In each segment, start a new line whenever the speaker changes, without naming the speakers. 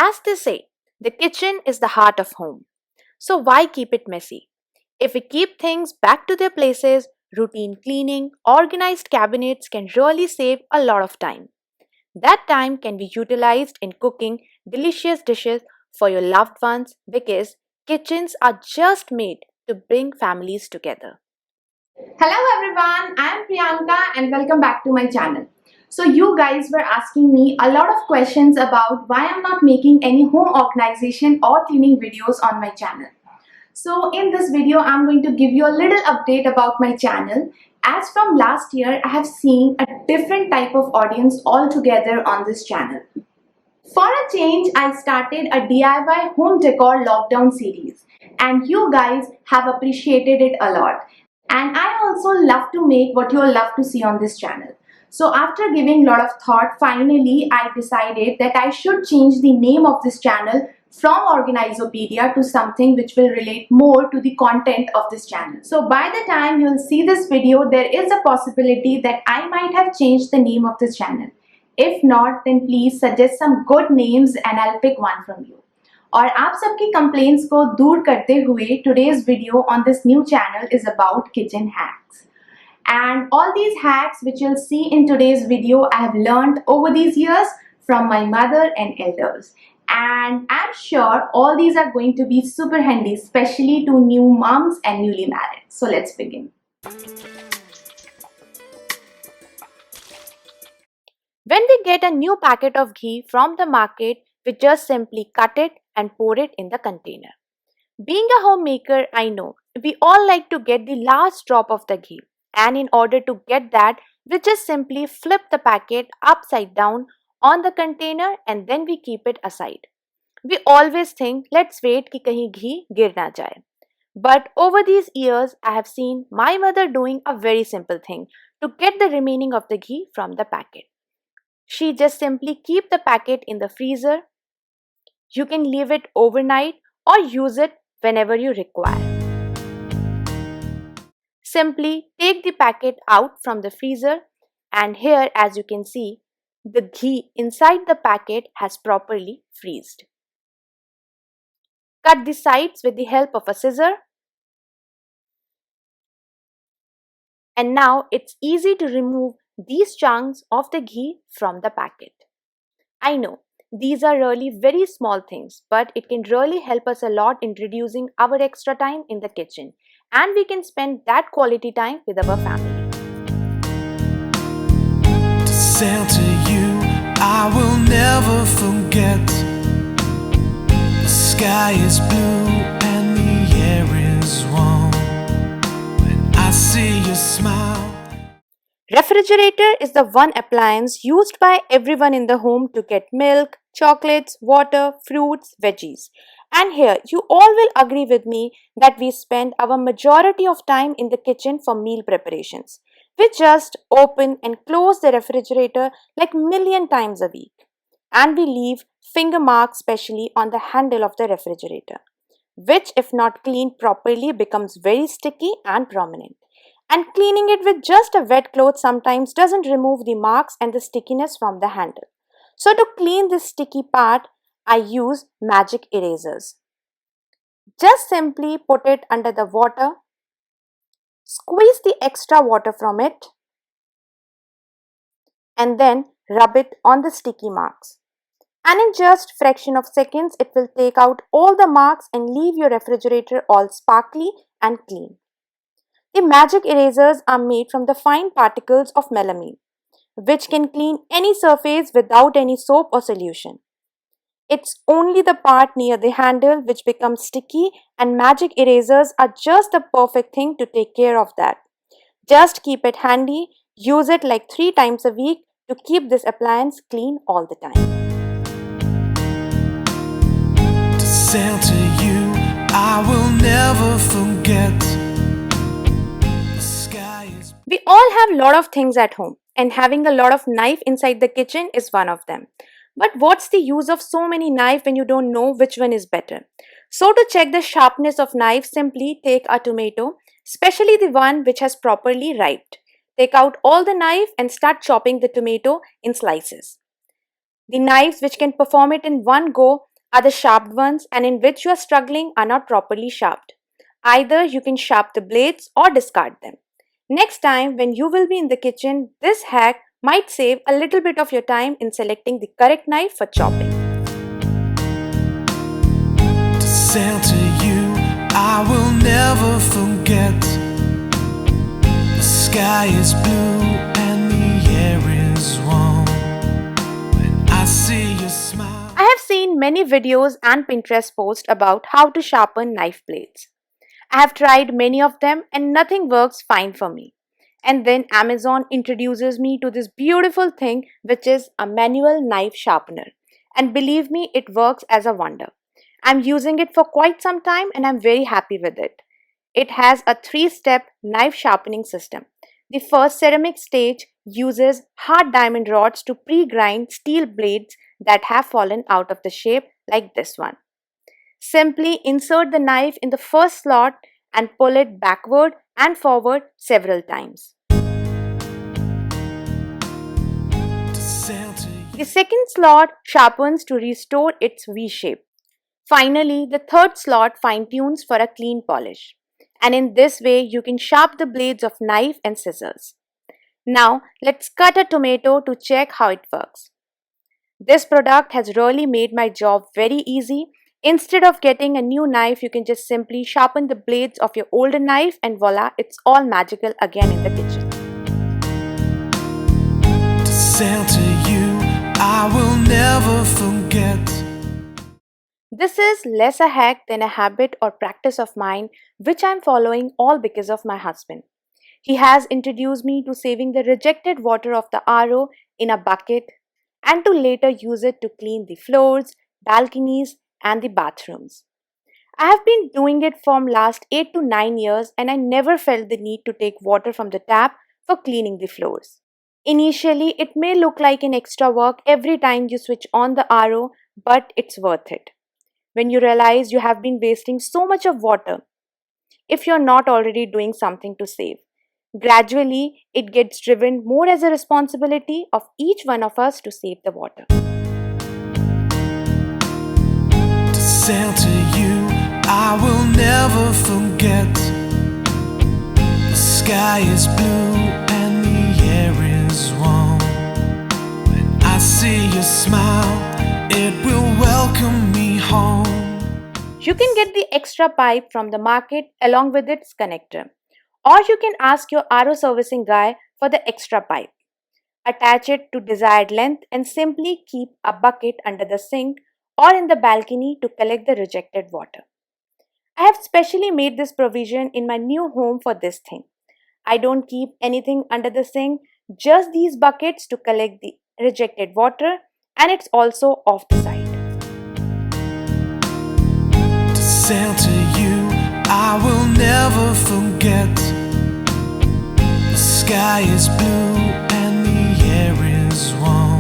As they say, the kitchen is the heart of home. So why keep it messy? If we keep things back to their places, routine cleaning, organized cabinets can really save a lot of time. That time can be utilized in cooking delicious dishes for your loved ones because kitchens are just made to bring families together.
Hello everyone, I am Priyanka and welcome back to my channel. So you guys were asking me a lot of questions about why I'm not making any home organization or cleaning videos on my channel. So in this video, I'm going to give you a little update about my channel. As from last year, I have seen a different type of audience altogether on this channel. For a change, I started a DIY home decor lockdown series and you guys have appreciated it a lot. And I also love to make what you all love to see on this channel. So after giving a lot of thought, finally I decided that I should change the name of this channel from Organizopedia to something which will relate more to the content of this channel. So by the time you'll see this video, there is a possibility that I might have changed the name of this channel. If not, then please suggest some good names and I'll pick one from you. और आप सबकी complaints को दूर करते हुए today's video on this new channel is about kitchen hacks. And all these hacks which you'll see in today's video I have learned over these years from my mother and elders. And I'm sure all these are going to be super handy, especially to new moms and newly married. So let's begin.
When we get a new packet of ghee from the market, we just simply cut it and pour it in the container. Being a homemaker, I know we all like to get the last drop of the ghee, and in order to get that, we just simply flip the packet upside down on the container and then we keep it aside. We always think, let's wait कि कहीं ghee गिर ना जाए. But over these years, I have seen my mother doing a very simple thing to get the remaining of the ghee from the packet. She just simply keep the packet in the freezer. You can leave it overnight or use it whenever you require. Simply take the packet out from the freezer and here, as you can see, the ghee inside the packet has properly freezed. Cut the sides with the help of a scissor. And now it's easy to remove these chunks of the ghee from the packet. I know these are really very small things, but it can really help us a lot in reducing our extra time in the kitchen, and we can spend that quality time with our family.
To sail to you, I will never forget. The sky is blue and the air is warm. When I see your smile.
Refrigerator is the one appliance used by everyone in the home to get milk, chocolates, water, fruits, veggies. And here you all will agree with me that we spend our majority of time in the kitchen for meal preparations. We just open and close the refrigerator like million times a week. And we leave finger marks especially on the handle of the refrigerator, which if not cleaned properly becomes very sticky and prominent. And cleaning it with just a wet cloth sometimes doesn't remove the marks and the stickiness from the handle. So to clean this sticky part, I use magic erasers. Just simply put it under the water, squeeze the extra water from it, and then rub it on the sticky marks. And in just fraction of seconds, it will take out all the marks and leave your refrigerator all sparkly and clean. The magic erasers are made from the fine particles of melamine, which can clean any surface without any soap or solution. It's only the part near the handle which becomes sticky, and magic erasers are just the perfect thing to take care of that. Just keep it handy, use it like 3 times a week to keep this appliance clean all the time.
To sail to you, I will never forget.
We all have a lot of things at home, and having a lot of knife inside the kitchen is one of them. But what's the use of so many knives when you don't know which one is better? So to check the sharpness of knife, simply take a tomato, especially the one which has properly riped. Take out all the knife and start chopping the tomato in slices. The knives which can perform it in one go are the sharpened ones and in which you are struggling are not properly sharpened. Either you can sharpen the blades or discard them. Next time when you will be in the kitchen, this hack might save a little bit of your time in selecting the correct knife for chopping.
To sail to you, I will never forget. The sky is blue and the air is warm. When I see your smile.
I have seen many videos and Pinterest posts about how to sharpen knife blades. I have tried many of them and nothing works fine for me. And then Amazon introduces me to this beautiful thing which is a manual knife sharpener. And believe me, it works as a wonder. I'm using it for quite some time and I'm very happy with it. It has a 3-step knife sharpening system. The first ceramic stage uses hard diamond rods to pre-grind steel blades that have fallen out of the shape like this one. Simply insert the knife in the first slot and pull it backward and forward several times.
To sail to you.
The second slot sharpens to restore its V shape. Finally, the third slot fine-tunes for a clean polish. And in this way, you can sharpen the blades of knife and scissors. Now, let's cut a tomato to check how it works. This product has really made my job very easy. Instead of getting a new knife, you can just simply sharpen the blades of your older knife and voila, it's all magical again in the kitchen.
To sail to you, I will never forget.
This is less a hack than a habit or practice of mine, which I'm following all because of my husband. He has introduced me to saving the rejected water of the RO in a bucket and to later use it to clean the floors, balconies, and the bathrooms. I have been doing it from last 8 to 9 years and I never felt the need to take water from the tap for cleaning the floors. Initially, it may look like an extra work every time you switch on the RO, but it's worth it. When you realize you have been wasting so much of water, if you're not already doing something to save. Gradually, it gets driven more as a responsibility of each one of us to save the water.
To sail to you, I will never forget. The sky is blue and the air is warm. When I see your smile, it will welcome me home.
You can get the extra pipe from the market along with its connector. Or you can ask your RO servicing guy for the extra pipe. Attach it to desired length and simply keep a bucket under the sink or in the balcony to collect the rejected water. I have specially made this provision in my new home for this thing. I don't keep anything under the sink, just these buckets to collect the rejected water, and it's also off the side.
To sail to you, I will never forget. The sky is blue and the air is warm.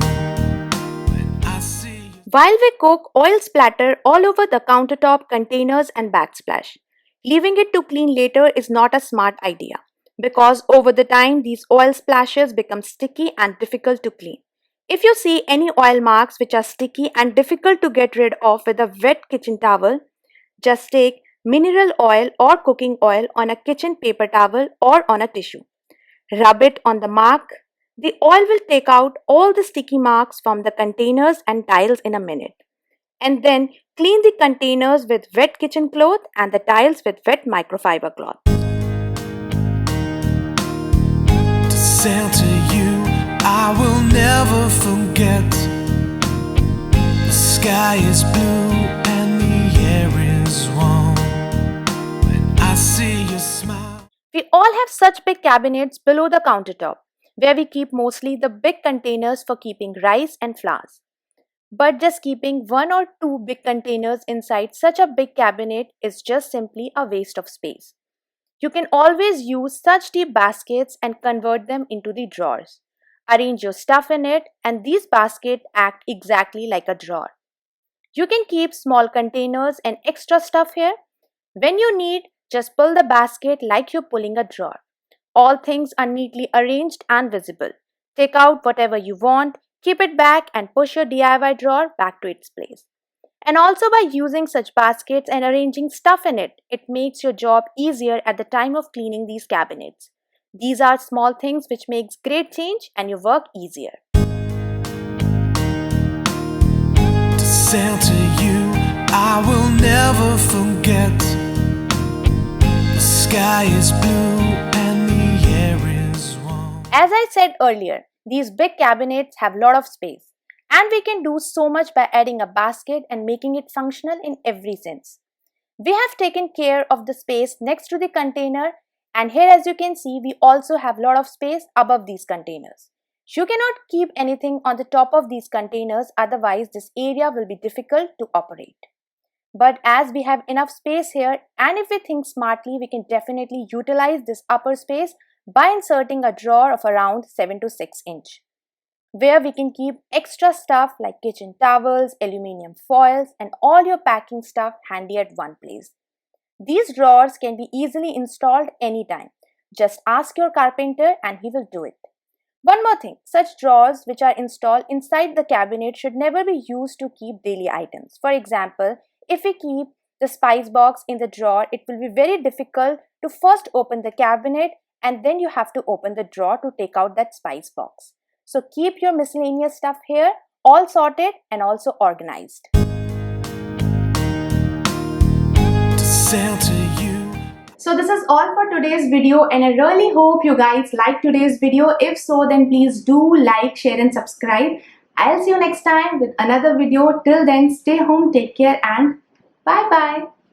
When I see you.
While we cook, oil splatter all over the countertop, containers and backsplash. Leaving it to clean later is not a smart idea because over the time these oil splashes become sticky and difficult to clean. If you see any oil marks which are sticky and difficult to get rid of with a wet kitchen towel, just take mineral oil or cooking oil on a kitchen paper towel or on a tissue. Rub it on the mark. The oil will take out all the sticky marks from the containers and tiles in a minute. And then clean the containers with wet kitchen cloth and the tiles with wet microfiber cloth.
To sail to you, I will never forget. The sky is blue and the air is warm. When I see your smile.
We all have such big cabinets below the countertop where we keep mostly the big containers for keeping rice and flours. But just keeping 1 or 2 big containers inside such a big cabinet is just simply a waste of space. You can always use such deep baskets and convert them into the drawers. Arrange your stuff in it and these baskets act exactly like a drawer. You can keep small containers and extra stuff here. When you need, just pull the basket like you're pulling a drawer. All things are neatly arranged and visible. Take out whatever you want, keep it back and push your DIY drawer back to its place. And also by using such baskets and arranging stuff in it, it makes your job easier at the time of cleaning these cabinets. These are small things which makes great change and your work easier.
To sail to you, I will never forget. The sky is blue and the air is warm.
As I said earlier, these big cabinets have a lot of space. And we can do so much by adding a basket and making it functional in every sense. We have taken care of the space next to the container, and here as you can see we also have a lot of space above these containers. You cannot keep anything on the top of these containers, otherwise this area will be difficult to operate. But as we have enough space here, and if we think smartly, we can definitely utilize this upper space by inserting a drawer of around 7 to 6 inch. Where we can keep extra stuff like kitchen towels, aluminium foils and all your packing stuff handy at one place. These drawers can be easily installed anytime. Just ask your carpenter and he will do it. One more thing, such drawers which are installed inside the cabinet should never be used to keep daily items. For example, if we keep the spice box in the drawer, it will be very difficult to first open the cabinet and then you have to open the drawer to take out that spice box. So keep your miscellaneous stuff here, all sorted and also organized.
To sail to you.
So this is all for today's video, and I really hope you guys like today's video. If so, then please do like, share and subscribe. I'll see you next time with another video. Till then, stay home, take care and bye bye.